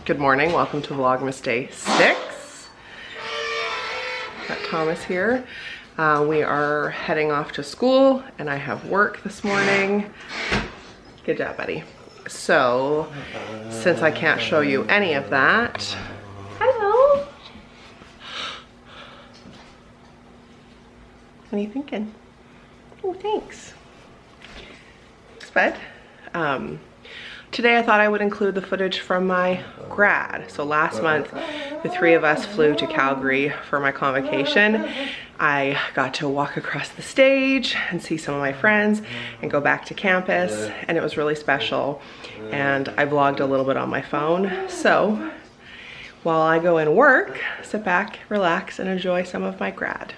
Good morning, welcome to Vlogmas Day 6. Got Thomas here. We are heading off to school and I have work this morning. Good job, buddy. So, since I can't show you any of that, hello. What are you thinking? Oh, thanks. Thanks, bud. Today I thought I would include the footage from my grad. So last month, the three of us flew to Calgary for my convocation. I got to walk across the stage and see some of my friends and go back to campus, and it was really special. And I vlogged a little bit on my phone. So while I go and work, sit back, relax, and enjoy some of my grad.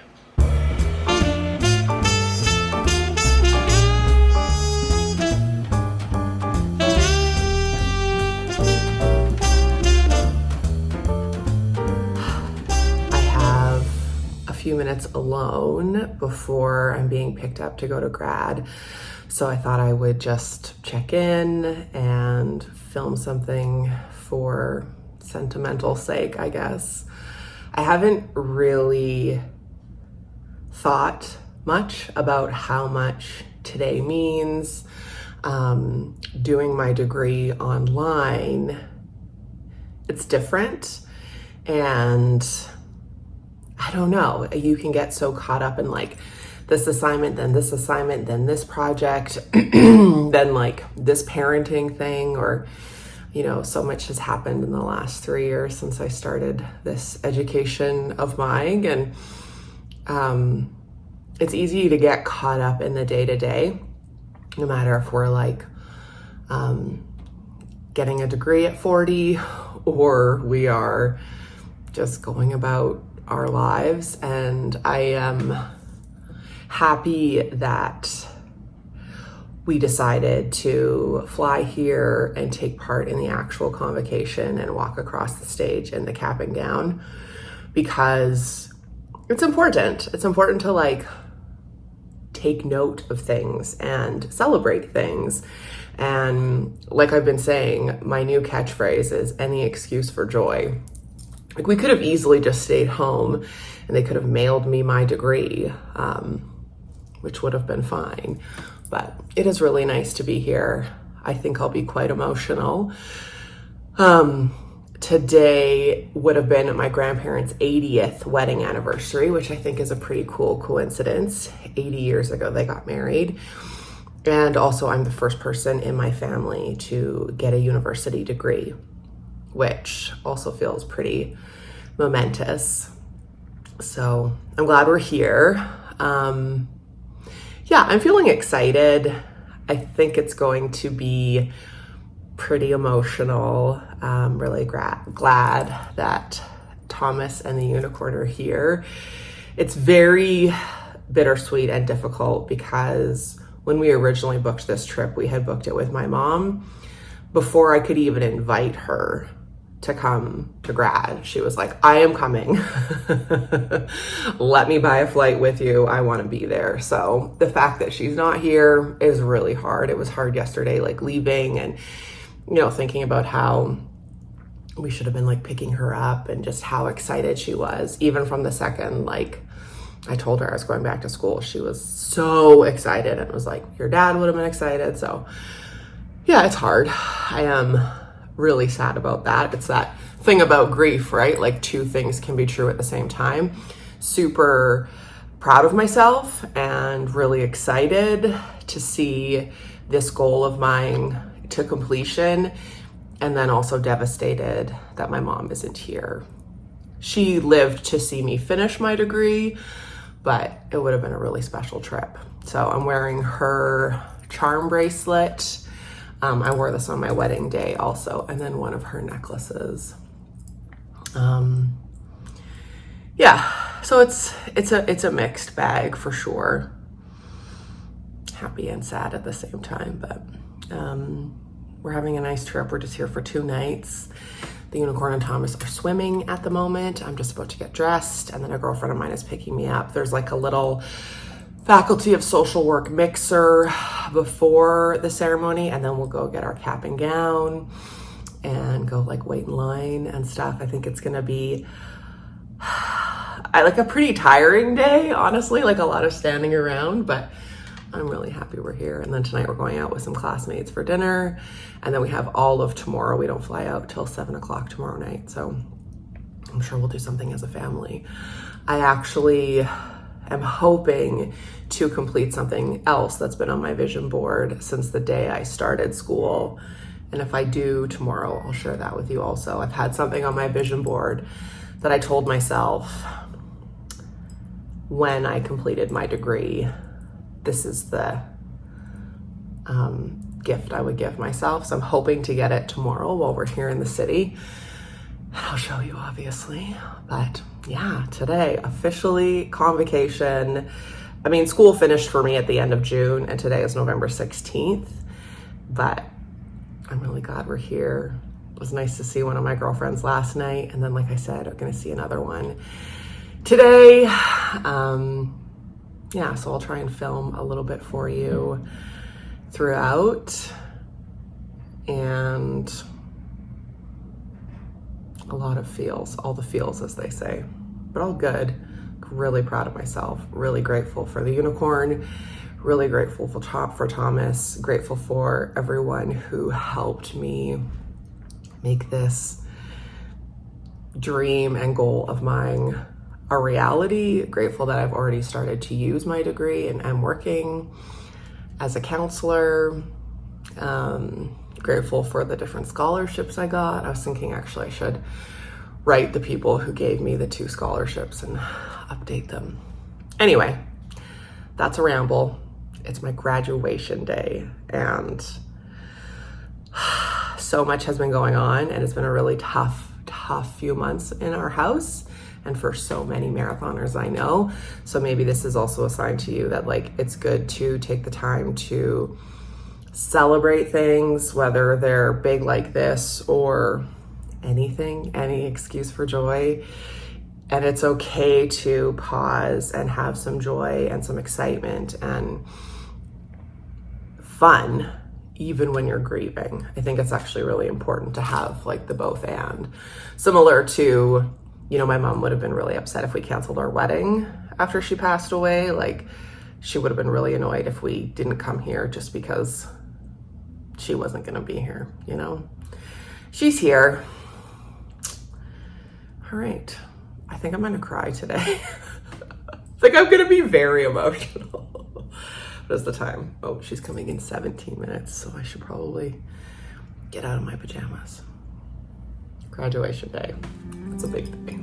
Few minutes alone before I'm being picked up to go to grad, so I thought I would just check in and film something for sentimental sake, I guess. I haven't really thought much about how much today means. Doing my degree online, it's different, and I don't know, you can get so caught up in like this assignment, then this assignment, then this project, then like this parenting thing, or, you know, so much has happened in the last 3 years since I started this education of mine. And it's easy to get caught up in the day-to-day, no matter if we're like getting a degree at 40 or we are just going about our lives. And I am happy that we decided to fly here and take part in the actual convocation and walk across the stage in the cap and gown, because it's important. It's important to like take note of things and celebrate things. And like I've been saying, my new catchphrase is any excuse for joy. Like, we could have easily just stayed home and they could have mailed me my degree, which would have been fine. But it is really nice to be here. I think I'll be quite emotional. Today would have been my grandparents' 80th wedding anniversary, which I think is a pretty cool coincidence. 80 years ago, they got married. And also, I'm the first person in my family to get a university degree, which also feels pretty momentous. So I'm glad we're here. Yeah, I'm feeling excited. I think it's going to be pretty emotional. Really glad that Thomas and the unicorn are here. It's very bittersweet and difficult because when we originally booked this trip, we had booked it with my mom. Before I could even invite her to come to grad, she was like, I am coming. Let me buy a flight with you. I want to be there. So the fact that she's not here is really hard. It was hard yesterday, like leaving and, you know, thinking about how we should have been like picking her up and just how excited she was. Even from the second, like, I told her I was going back to school, she was so excited and was like, your dad would have been excited. So yeah, it's hard. I am really sad about that. It's that thing about grief, right? Like, two things can be true at the same time. Super proud of myself and really excited to see this goal of mine to completion, and then also devastated that my mom isn't here. She lived to see me finish my degree, but it would have been a really special trip. So I'm wearing her charm bracelet. I wore this on my wedding day also, and then one of her necklaces. Yeah, so it's a mixed bag for sure. Happy and sad at the same time, but we're having a nice trip. We're just here for 2 nights. The unicorn and Thomas are swimming at the moment. I'm just about to get dressed, and then a girlfriend of mine is picking me up. There's like a little Faculty of Social Work mixer before the ceremony, and then we'll go get our cap and gown. and go like wait in line and stuff. I think it's gonna be like a pretty tiring day, honestly, like a lot of standing around, but I'm really happy we're here. And then tonight we're going out with some classmates for dinner. And then we have all of tomorrow. We don't fly out till 7 o'clock tomorrow night. So I'm sure we'll do something as a family. I actually am hoping to complete something else that's been on my vision board since the day I started school. And if I do tomorrow, I'll share that with you also. I've had something on my vision board that I told myself when I completed my degree. This is the gift I would give myself. So I'm hoping to get it tomorrow while we're here in the city. I'll show you, obviously. But yeah, today, officially convocation. I mean, school finished for me at the end of June, and today is November 16th. But I'm really glad we're here. It was nice to see one of my girlfriends last night. And then, like I said, I'm going to see another one today. Yeah, so I'll try and film a little bit for you throughout, and a lot of feels, all the feels as they say, but all good. Really proud of myself, really grateful for the unicorn, really grateful for Thomas, grateful for everyone who helped me make this dream and goal of mine a reality. Grateful that I've already started to use my degree and I'm working as a counselor. Grateful for the different scholarships I got. I was thinking actually I should write the people who gave me the 2 scholarships and update them. Anyway, that's a ramble. It's my graduation day and so much has been going on, and it's been a really tough few months in our house and for so many marathoners I know. So maybe this is also a sign to you that like it's good to take the time to celebrate things, whether they're big like this or anything, any excuse for joy. And it's okay to pause and have some joy and some excitement and fun, even when you're grieving. I think it's actually really important to have like the both and. Similar to, you know, my mom would have been really upset if we canceled our wedding after she passed away. Like, she would have been really annoyed if we didn't come here just because she wasn't gonna be here, you know? She's here. All right, I think I'm gonna cry today. Like, I'm gonna be very emotional. What is the time? Oh, she's coming in 17 minutes, so I should probably get out of my pajamas. Graduation day, it's a big day.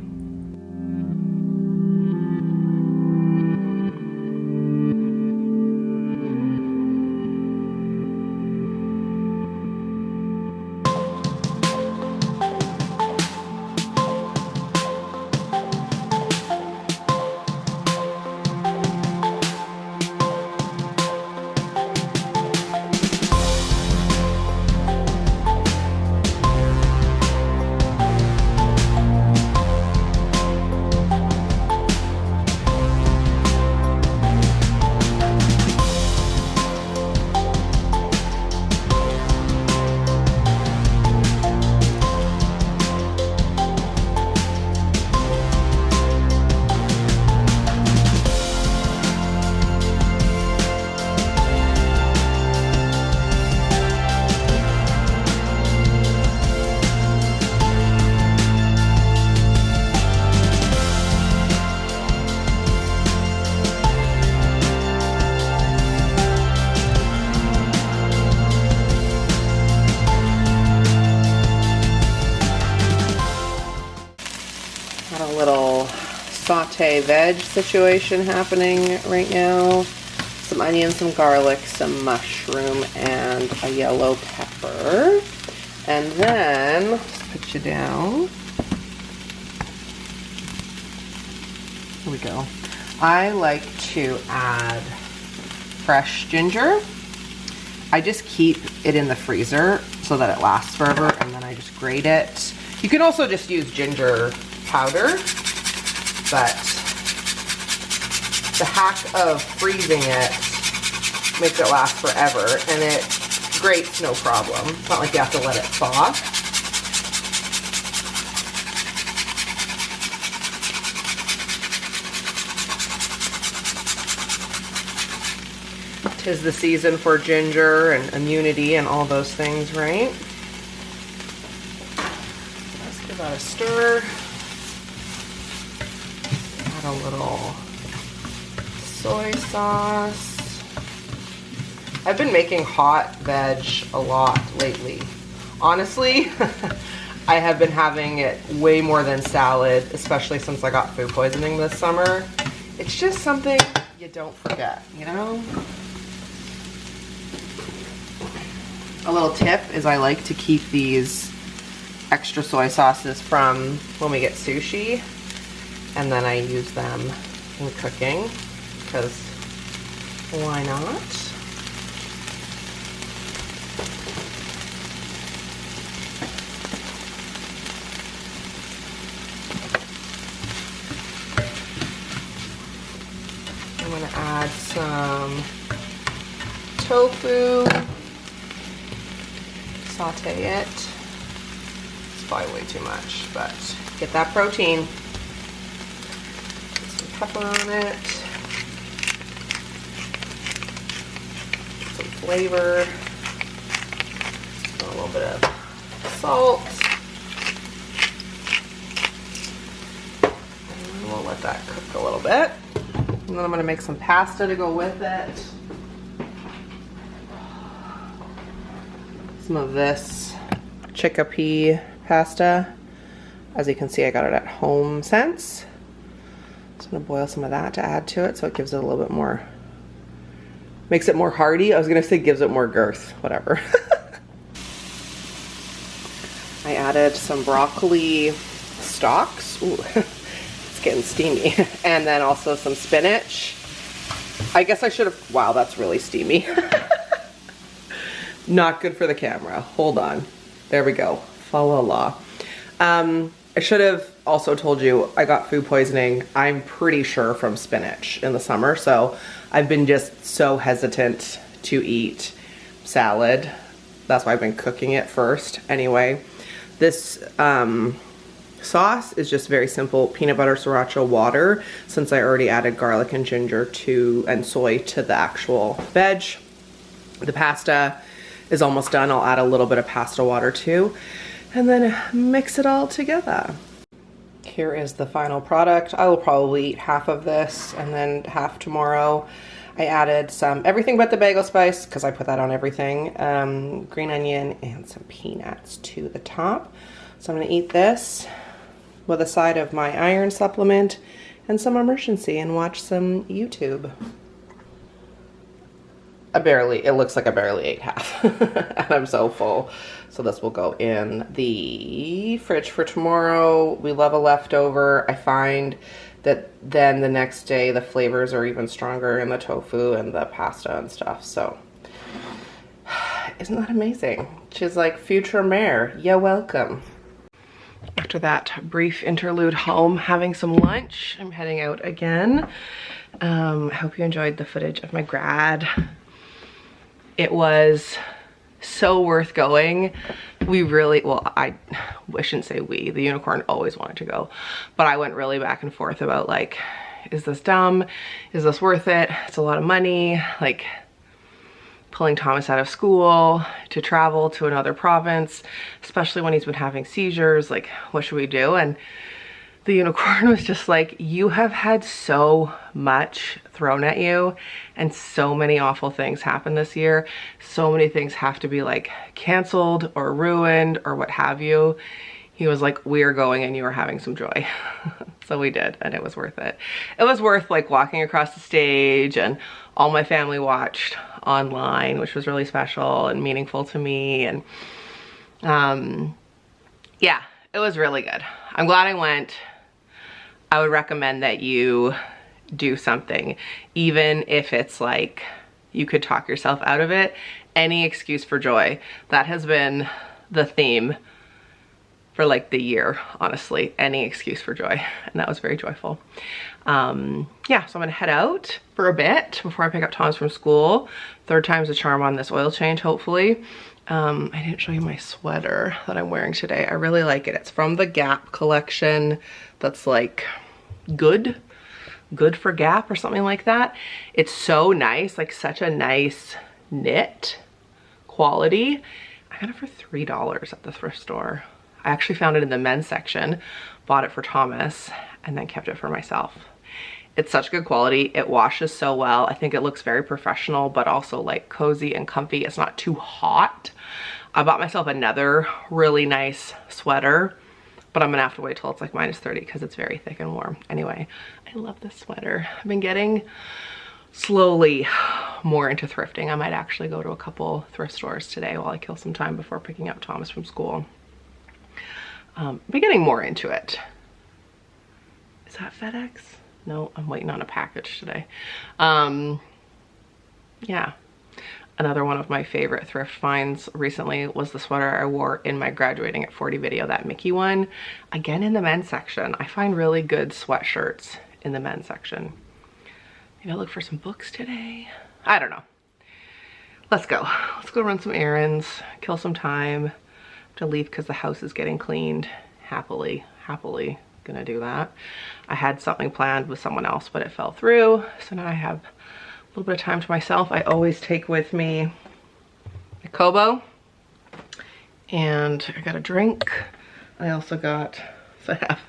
Saute veg situation happening right now. Some onion, some garlic, some mushroom, and a yellow pepper. And then, let's put you down. Here we go. I like to add fresh ginger. I just keep it in the freezer so that it lasts forever, and then I just grate it. You can also just use ginger powder, but the hack of freezing it makes it last forever, and it grates no problem. It's not like you have to let it thaw. is the season for ginger and immunity and all those things, right? Let's give that a stir. Add a little soy sauce. I've been making hot veg a lot lately. Honestly, I have been having it way more than salad, especially since I got food poisoning this summer. It's just something you don't forget, you know? A little tip is I like to keep these extra soy sauces from when we get sushi, and then I use them in cooking, because why not? I'm going to add some tofu, saute it. It's probably way too much, but get that protein. Put some pepper on it, some flavor, a little bit of salt, and we'll let that cook a little bit. And then I'm going to make some pasta to go with it. Some of this chickpea pasta. As you can see, I got it at Home Sense. So I'm going to boil some of that to add to it so it gives it a little bit more, makes it more hearty. I was going to say gives it more girth, whatever. I added some broccoli stalks. Ooh. It's getting steamy. And then also some spinach. I guess I should have, wow, that's really steamy. Not good for the camera. Hold on. There we go. Follow law. I should have also told you I got food poisoning, I'm pretty sure, from spinach in the summer. So I've been just so hesitant to eat salad. That's why I've been cooking it first. Anyway, this sauce is just very simple: peanut butter, sriracha, water, since I already added garlic and ginger and soy to the actual veg. The pasta is almost done. I'll add a little bit of pasta water too, and then mix it all together. Here is the final product. I will probably eat half of this and then half tomorrow. I added some everything but the bagel spice, because I put that on everything, green onion and some peanuts to the top. So I'm gonna eat this with a side of my iron supplement and some Emergency and watch some YouTube. It looks like I barely ate half. And I'm so full. So this will go in the fridge for tomorrow. We love a leftover. I find that then the next day the flavors are even stronger in the tofu and the pasta and stuff. So isn't that amazing? She's like, future mayor, you're welcome. After that brief interlude home, having some lunch, I'm heading out again. I hope you enjoyed the footage of my grad. It was so worth going. We really, well, I shouldn't say we, the unicorn always wanted to go, but I went really back and forth about, like, is this dumb? Is this worth it? It's a lot of money. Like, pulling Thomas out of school to travel to another province, especially when he's been having seizures, like, what should we do? And the unicorn was just like, you have had so much thrown at you and so many awful things happen this year. So many things have to be like canceled or ruined or what have you. He was like, we are going and you are having some joy. So we did, and it was worth it. It was worth like walking across the stage, and all my family watched online, which was really special and meaningful to me. And yeah, it was really good. I'm glad I went. I would recommend that you do something, even if it's like you could talk yourself out of it. Any excuse for joy. That has been the theme for like the year, honestly. Any excuse for joy. And that was very joyful. Yeah, so I'm gonna head out for a bit before I pick up Thomas from school. Third time's a charm on this oil change, hopefully. I didn't show you my sweater that I'm wearing today. I really like it. It's from the Gap collection. That's like good. Good for Gap or something like that. It's so nice, like such a nice knit quality. I got it for $3 at the thrift store. I actually found it in the men's section, bought it for Thomas, and then kept it for myself. It's such good quality. It washes so well. I think it looks very professional, but also like cozy and comfy. It's not too hot. I bought myself another really nice sweater, but I'm gonna have to wait till it's like -30 because it's very thick and warm. Anyway, I love this sweater. I've been getting slowly more into thrifting. I might actually go to a couple thrift stores today while I kill some time before picking up Thomas from school. I've been getting more into it. Is that FedEx? No, I'm waiting on a package today. Yeah. Another one of my favorite thrift finds recently was the sweater I wore in my graduating at 40 video, that Mickey one. Again, in the men's section. I find really good sweatshirts in the men's section. Maybe I'll look for some books today. I don't know. Let's go. Let's go run some errands, kill some time. I have to leave because the house is getting cleaned. Happily gonna do that. I had something planned with someone else, but it fell through. So now I have a little bit of time to myself. I always take with me a Kobo, and I got a drink. I also got, so I have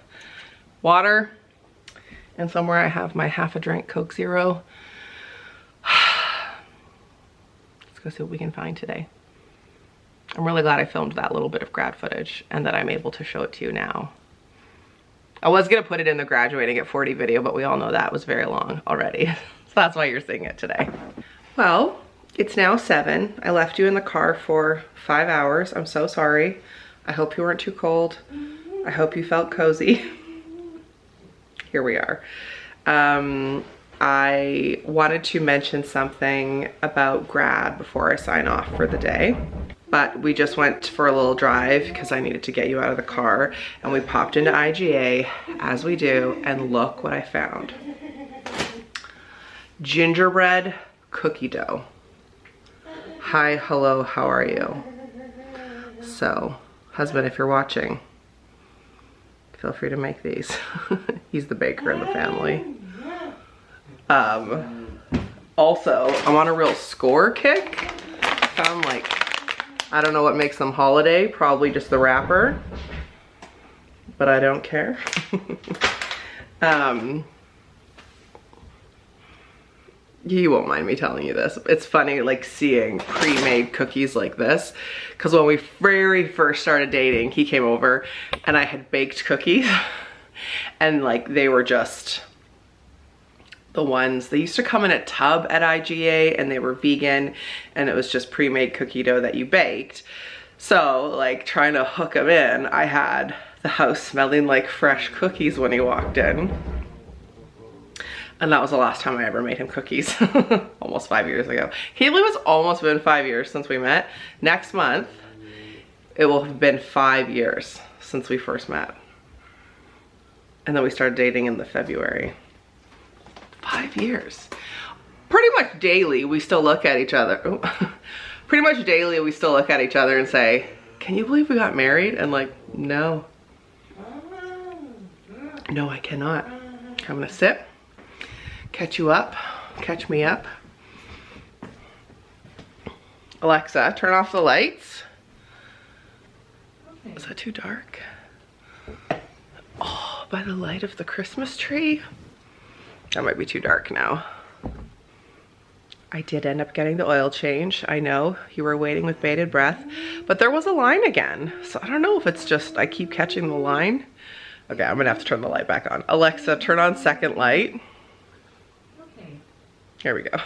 water, and somewhere I have my half a drink Coke Zero. Let's go see what we can find today. I'm really glad I filmed that little bit of grad footage and that I'm able to show it to you now. I was gonna put it in the graduating at 40 video, but we all know that was very long already. So that's why you're seeing it today. Well, it's now 7. I left you in the car for 5 hours. I'm so sorry. I hope you weren't too cold. I hope you felt cozy. Here we are. I wanted to mention something about grad before I sign off for the day. But we just went for a little drive because I needed to get you out of the car, and we popped into IGA as we do, and look what I found. Gingerbread cookie dough. Hi, hello, how are you? So, husband, if you're watching, feel free to make these. He's the baker in the family. Also, I'm on a real score kick. Found like, I don't know what makes them holiday, probably just the wrapper, but I don't care. You won't mind me telling you this. It's funny like seeing pre-made cookies like this, because when we very first started dating, he came over and I had baked cookies and like they were just the ones, they used to come in a tub at IGA and they were vegan, and it was just pre-made cookie dough that you baked. So like trying to hook him in, I had the house smelling like fresh cookies when he walked in. And that was the last time I ever made him cookies. Almost 5 years ago. Haley, was almost been 5 years since we met. Next month, it will have been 5 years since we first met. And then we started dating in the February. 5 years. Pretty much daily, we still look at each other. Pretty much daily, we still look at each other and say, can you believe we got married? And like, no. No, I cannot. I'm gonna sit, catch you up, catch me up. Alexa, turn off the lights. Is that too dark? Oh, by the light of the Christmas tree? That might be too dark now. I did end up getting the oil change. I know you were waiting with bated breath, but there was a line again. So I don't know if it's just I keep catching the line. Okay, I'm gonna have to turn the light back on. Alexa, turn on second light. Okay. Here we go.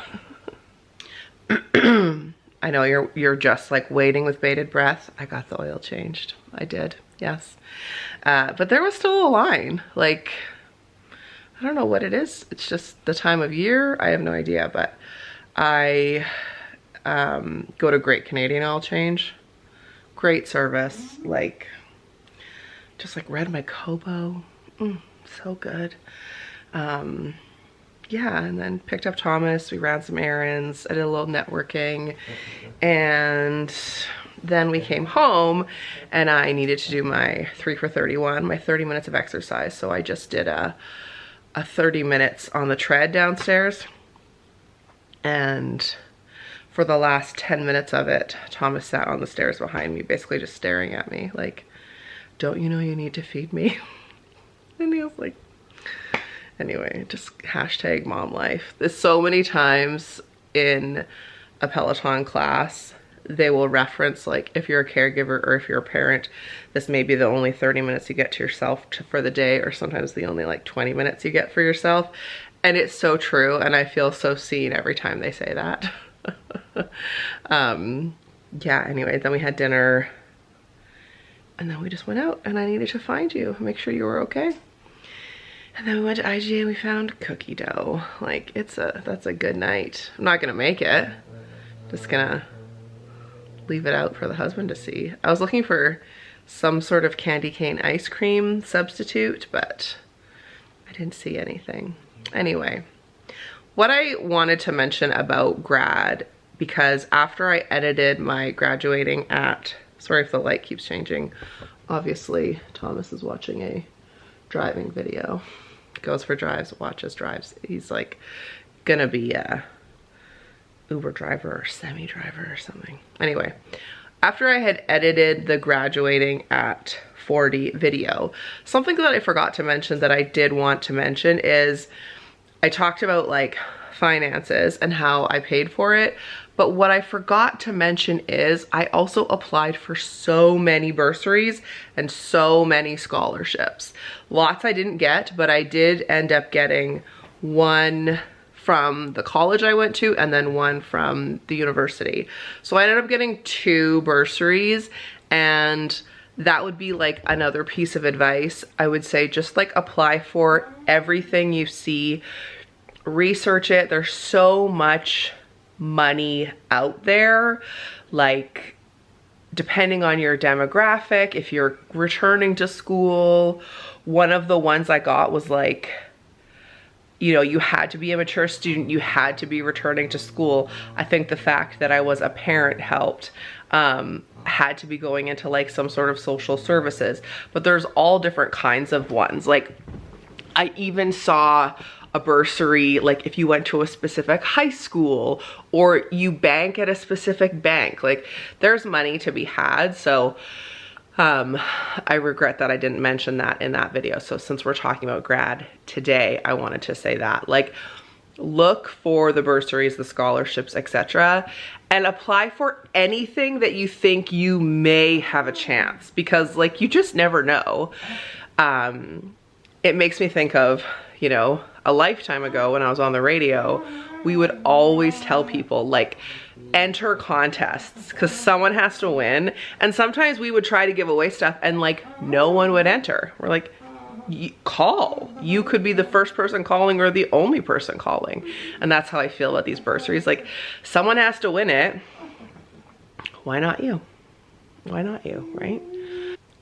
I know you're just like waiting with bated breath. I got the oil changed. I did, yes. But there was still a line. Like, I don't know what it is. It's just the time of year. I have no idea, but I go to Great Canadian Oil Change. Great service. Like, just like read my Kobo. So good. Yeah, and then picked up Thomas. We ran some errands. I did a little networking. And then we came home and I needed to do my 3 for 31, my 30 minutes of exercise. So I just did a a 30 minutes on the tread downstairs. And for the last 10 minutes of it, Thomas sat on the stairs behind me, basically just staring at me like, don't you know you need to feed me? And he was like, anyway, just hashtag mom life. There's so many times in a Peloton class, they will reference like, if you're a caregiver or if you're a parent, this may be the only 30 minutes you get to yourself for the day, or sometimes the only like 20 minutes you get for yourself. And it's so true, and I feel so seen every time they say that. Yeah, anyway, then we had dinner, and then we just went out, and I needed to find you, make sure you were okay. And then we went to IGA and we found cookie dough. Like, that's a good night. I'm not gonna make it. Just gonna leave it out for the husband to see. I was looking for some sort of candy cane ice cream substitute, but I didn't see anything. Anyway, what I wanted to mention about grad, because after I edited my graduating at, sorry if the light keeps changing. Obviously, Thomas is watching a driving video. Goes for drives, watches drives. He's like gonna be a Uber driver or semi-driver or something. Anyway, after I had edited the graduating at 40 video, something that I forgot to mention that I did want to mention is I talked about like finances and how I paid for it. But what I forgot to mention is I also applied for so many bursaries and so many scholarships. Lots I didn't get, but I did end up getting one from the college I went to and then one from the university. So I ended up getting 2 bursaries, and that would be like another piece of advice. I would say just like apply for everything you see, research it. There's so much money out there, like depending on your demographic, if you're returning to school. One of the ones I got was like, you know, you had to be a mature student, you had to be returning to school. I think the fact that I was a parent helped. Had to be going into like some sort of social services, but there's all different kinds of ones. Like I even saw a bursary, like if you went to a specific high school or you bank at a specific bank, like there's money to be had. So I regret that I didn't mention that in that video. So since we're talking about grad today, I wanted to say that, like, look for the bursaries, the scholarships, etc., and apply for anything that you think you may have a chance, because like you just never know. It makes me think of, you know, a lifetime ago when I was on the radio, we would always tell people like, enter contests because someone has to win. And sometimes we would try to give away stuff and like no one would enter. We're like, call. You could be the first person calling or the only person calling. And that's how I feel about these bursaries. Like, someone has to win it. Why not you? Why not you, right?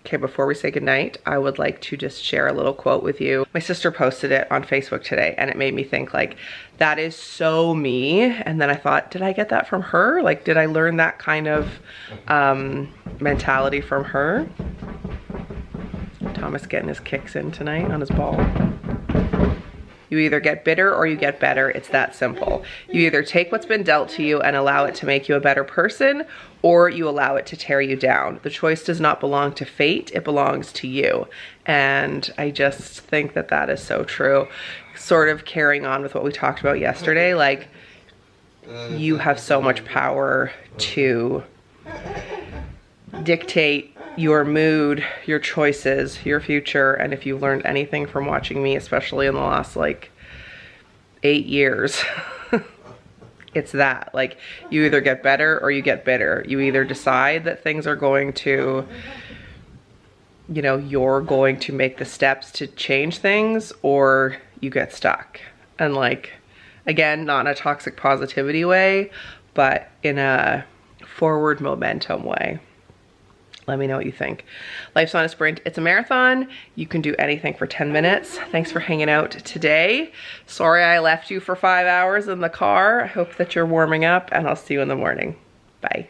Okay, before we say goodnight, I would like to just share a little quote with you. My sister posted it on Facebook today and it made me think like, that is so me. And then I thought, did I get that from her? Like, did I learn that kind of mentality from her? Thomas getting his kicks in tonight on his ball. You either get bitter or you get better. It's that simple. You either take what's been dealt to you and allow it to make you a better person, or you allow it to tear you down. The choice does not belong to fate, it belongs to you. And I just think that that is so true. Sort of carrying on with what we talked about yesterday, like, you have so much power to dictate your mood, your choices, your future. And if you've learned anything from watching me, especially in the last like 8 years, it's that, like, you either get better or you get bitter. You either decide that things are going to, you know, you're going to make the steps to change things, or you get stuck. And like, again, not in a toxic positivity way, but in a forward momentum way. Let me know what you think. Life's not a sprint, it's a marathon. You can do anything for 10 minutes. Thanks for hanging out today. Sorry I left you for 5 hours in the car. I hope that you're warming up, and I'll see you in the morning. Bye.